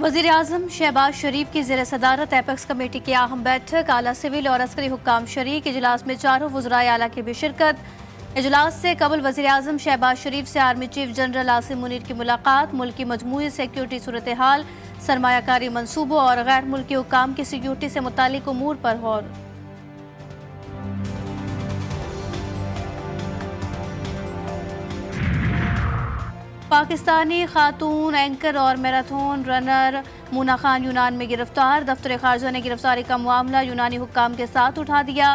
वज़ीर आज़म शहबाज शरीफ की ज़ेर सदारत एपेक्स कमेटी की अहम बैठक, आला सिविल और अस्करी हुक्काम शरीक। इजलास में चारों वज़राए आला की भी शिरकत। इजलास से कबल वज़ीर आज़म शहबाज शरीफ से army chief general Asim Munir की मुलाकात। मुल्क की मजमूई सिक्योरिटी सूरत हाल, सरमायाकारी मनसूबों और गैर मुल्की हुक्काम की सिक्योरिटी से मुतालिक उमूर पर गौर। पाकिस्तानी खातून एंकर और मैराथन रनर मुना खान यूनान में गिरफ्तार। दफ्तर खारजा ने गिरफ्तारी का मामला यूनानी हुक्काम के साथ उठा दिया।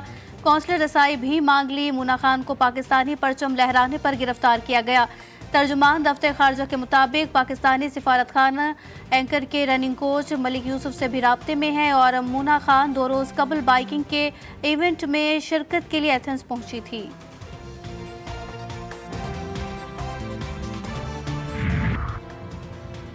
कौंसलर रसाई भी मांग ली। मुना खान को पाकिस्तानी परचम लहराने पर गिरफ्तार किया गया। तर्जुमान दफ्तर खारजा के मुताबिक पाकिस्तानी सिफारत खाना एंकर के रनिंग कोच मलिक यूसुफ से भी राब्ते में है और मुना खान 2 रोज़ कबल बाइकिंग के इवेंट में शिरकत के लिए एथेंस पहुंची थी।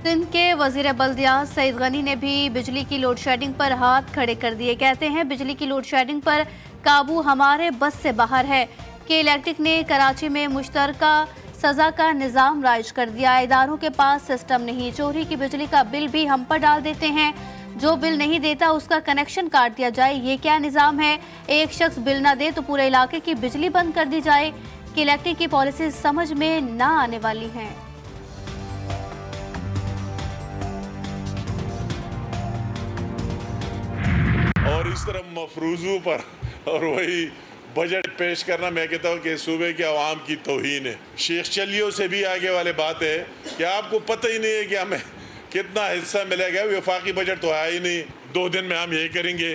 सिंध के वजीर बल्दियात सईद गनी ने भी बिजली की लोड शेडिंग पर हाथ खड़े कर दिए। कहते हैं बिजली की लोड शेडिंग पर काबू हमारे बस से बाहर है कि इलेक्ट्रिक ने कराची में मुश्तरका सजा का निज़ाम राइज कर दिया। इदारों के पास सिस्टम नहीं, चोरी की बिजली का बिल भी हम पर डाल देते हैं। जो बिल नहीं देता उसका कनेक्शन काट दिया जाए, ये क्या निज़ाम है? एक शख्स बिल ना दे तो पूरे इलाके की बिजली बंद कर दी जाए कि इलेक्ट्रिक की पॉलिसी समझ में ना आने वाली हैं। और इस तरह मफरूजों पर और वही बजट पेश करना, मैं कहता हूँ कि सूबे के अवाम की तौहीन है। शेख चलियों से भी आगे वाले बात है कि आपको पता ही नहीं है कि हमें कितना हिस्सा मिलेगा। वफाकी बजट तो आया ही नहीं। 2 दिन में हम ये करेंगे,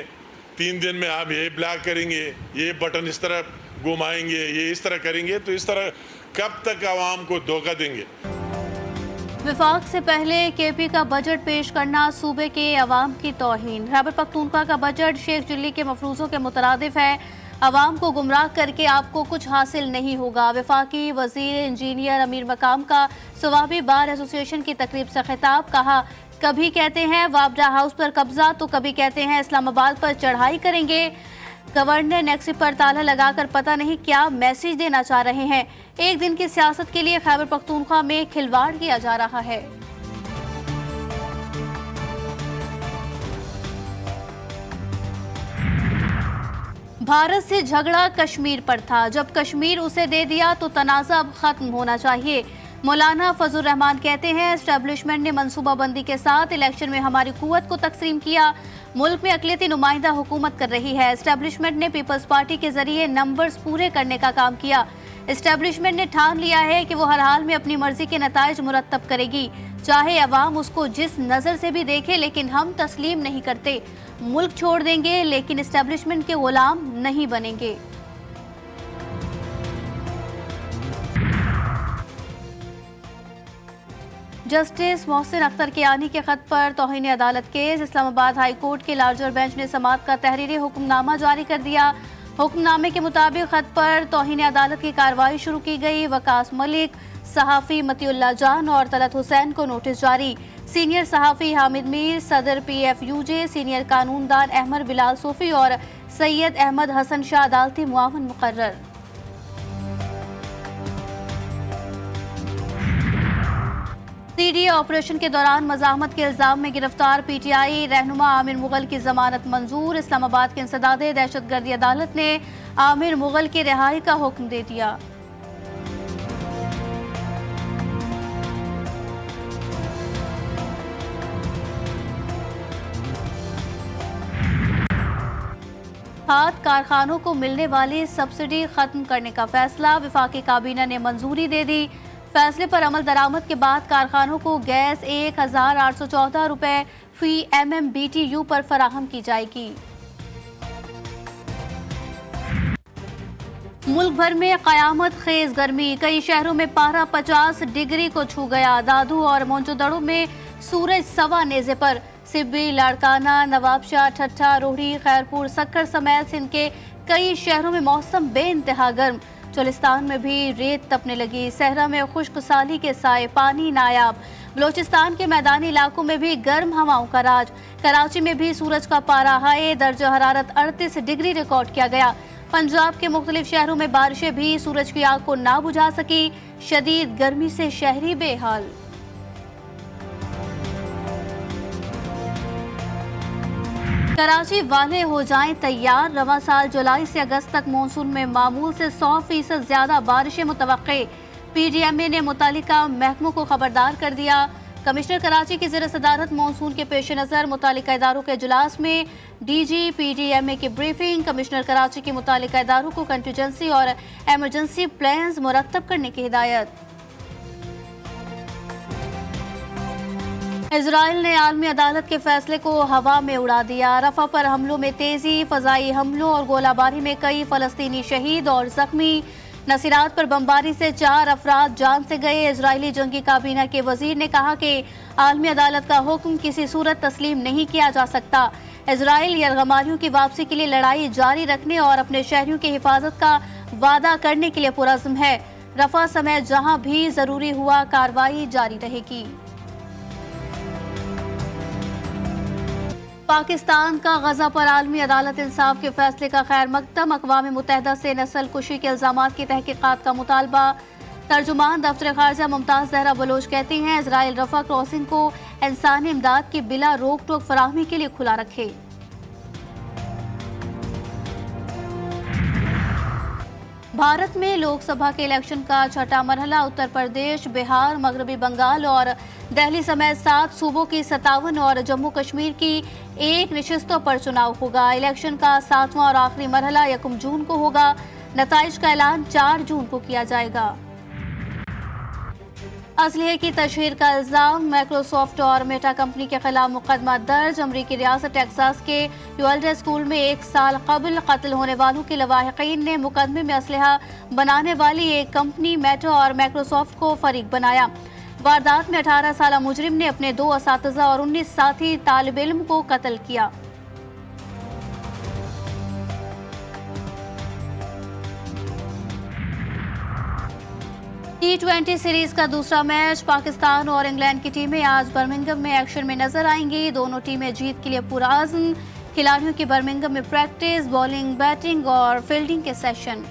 3 दिन में हम ये ब्लॉक करेंगे, ये बटन इस तरह घुमाएंगे, ये इस तरह करेंगे। तो इस तरह कब तक अवाम को धोखा देंगे? विफाक से पहले केपी का बजट पेश करना सूबे के अवाम की तौहीन। खैबर पख्तूनख्वा का बजट शेख चिल्ली के मफरूज़ों के मुतरादिफ है। अवाम को गुमराह करके आपको कुछ हासिल नहीं होगा। वफाकी वजीर इंजीनियर अमीर मकाम का सवाबी बार एसोसिएशन की तकरीब से खिताब। कहा, कभी कहते हैं वापडा हाउस पर कब्जा तो कभी कहते हैं इस्लामाबाद पर चढ़ाई करेंगे। गवर्नर नेक्सी पर ताला लगाकर पता नहीं क्या मैसेज देना चाह रहे हैं। एक दिन की सियासत के लिए खैबर पख्तूनख्वा में खिलवाड़ किया जा रहा है। भारत से झगड़ा कश्मीर पर था, जब कश्मीर उसे दे दिया तो तनाज़ा अब खत्म होना चाहिए। मौलाना फजल रहमान कहते हैं एस्टेब्लिशमेंट ने मनसूबाबंदी के साथ इलेक्शन में हमारी कुव्वत को तकसीम किया। मुल्क में अक़लियती नुमाइंदा हुकूमत कर रही है। एस्टेब्लिशमेंट ने पीपल्स पार्टी के जरिए नंबर्स पूरे करने का काम किया। एस्टेब्लिशमेंट ने ठान लिया है कि वो हर हाल में अपनी मर्जी के नताइज मुरत्तब करेगी, चाहे अवाम उसको जिस नज़र से भी देखे। लेकिन हम तस्लीम नहीं करते। मुल्क छोड़ देंगे लेकिन एस्टेब्लिशमेंट के गुलाम नहीं बनेंगे। जस्टिस मोहसिन अख्तर कियानी के खत पर तौहीन अदालत केस। इस्लामाबाद हाई कोर्ट के लार्जर बेंच ने समाअत का तहरीरी हुक्मनामा जारी कर दिया। हुक्मनामे के मुताबिक खत पर तौहीन अदालत की कार्रवाई शुरू की गई। वकास मलिक, सहाफ़ी मतीउल्लाह जान और तलत हुसैन को नोटिस जारी। सीनियर सहाफ़ी हामिद मीर, सदर PFUJ, सीनियर कानूनदान अहमद बिलाल सूफी और सैयद अहमद हसन शाह अदालती मुआवन मुकर्रर। CDA ऑपरेशन के दौरान मज़ाहमत के इल्ज़ाम में गिरफ्तार PTI रहनुमा आमिर मुगल की जमानत मंजूर। इस्लामाबाद के इंसदादे दहशतगर्दी अदालत ने आमिर मुगल की रिहाई का हुक्म दे दिया। खाद कारखानों को मिलने वाली सब्सिडी खत्म करने का फैसला। वफाकी काबीना ने मंजूरी दे दी। फैसले पर अमल दरामद के बाद कारखानों को गैस 1814 रुपये फी MMBTU पर फराहम की जाएगी। मुल्क भर में कयामत खेज गर्मी, कई शहरों में पारा 50 डिग्री को छू गया। दादू और मोंचोदड़ो में सूरज सवा नेज़े पर। सिब्बी, लाड़काना, नवाबशाह, ठट्ठा, रोहड़ी, खैरपुर, सक्कर समेत सिंध के कई शहरों में मौसम बेइंतहा गर्म। चोलिस्तान में भी रेत तपने लगी। सहरा में खुश्क साली के साए, पानी नायाब। बलोचिस्तान के मैदानी इलाकों में भी गर्म हवाओं का राज। कराची में भी सूरज का पारा हाई दर्जा हरारत 38 डिग्री रिकॉर्ड किया गया। पंजाब के मुख्तलिफ शहरों में बारिशें भी सूरज की आग को ना बुझा सकी। शदीद गर्मी से शहरी बेहाल। कराची वाले हो जाएं तैयार, रवां साल जुलाई से अगस्त तक मानसून में मामूल से 100% ज्यादा बारिशें मुतवक्के। PDMA ने मुतालिका महकमों को खबरदार कर दिया। कमिश्नर कराची की ज़ेर सदारत मानसून के पेश नज़र मुतालिका इदारों के इजलास में DG PDMA की ब्रीफिंग। कमिश्नर कराची की मुतालिका इदारों को कंटीजेंसी और एमरजेंसी प्लान्स मुरतब करने की हिदायत। इजराइल ने आलमी अदालत के फैसले को हवा में उड़ा दिया। रफा पर हमलों में तेजी, फजाई हमलों और गोलाबारी में कई फलस्तीनी शहीद और जख्मी। नसीरात पर बमबारी से 4 अफराद जान से गए। इजरायली जंगी काबीना के वजीर ने कहा कि आलमी अदालत का हुक्म किसी सूरत तस्लीम नहीं किया जा सकता। इजराइल यरगमारियों की वापसी के लिए लड़ाई जारी रखने और अपने शहरियों की हिफाजत का वादा करने के लिए पुरअज़्म है। रफा समेत जहां भी जरूरी हुआ कार्रवाई जारी रहेगी। पाकिस्तान का गजा पर आलमी अदालत इंसाफ के फैसले का खैर मकदम। अक़वाम मुत्तहिदा से नस्ल कुशी के इल्ज़ामात की तहकीकात का मुतालबा। तर्जुमान दफ्तर खारजा मुमताज़ ज़हरा बलोच कहती हैं इजराइल रफा क्रॉसिंग को इंसानी इमदाद की बिला रोक टोक फराहमी के लिए खुला रखे। भारत में लोकसभा के इलेक्शन का छठा मरहला उत्तर प्रदेश, बिहार, मगरबी बंगाल और दिल्ली समेत 7 सूबों की 57 और जम्मू कश्मीर की 1 नशिस्तों पर चुनाव होगा। इलेक्शन का 7वां और आखिरी मरहला 1 जून को होगा। नताइज का ऐलान 4 जून को किया जाएगा। असलहे की तशहीर का इल्जाम, माइक्रोसॉफ्ट और मेटा कंपनी के खिलाफ मुकदमा दर्ज। अमरीकी रियासत टेक्सास के यूवेल्डे स्कूल में 1 साल कबल कत्ल होने वालों के लवाहिकीन ने मुकदमे में असलहा बनाने वाली एक कंपनी मेटा और माइक्रोसॉफ्ट को फरीक बनाया। वारदात में 18 साल मुजरिम ने अपने 2 असातिज़ा और 19 साथी तालिब इल्म को कत्ल किया। T20 सीरीज का दूसरा मैच पाकिस्तान और इंग्लैंड की टीमें आज बर्मिंघम में एक्शन में नजर आएंगी। दोनों टीमें जीत के लिए पुरअज़्म। खिलाड़ियों की बर्मिंघम में प्रैक्टिस, बॉलिंग, बैटिंग और फील्डिंग के सेशन।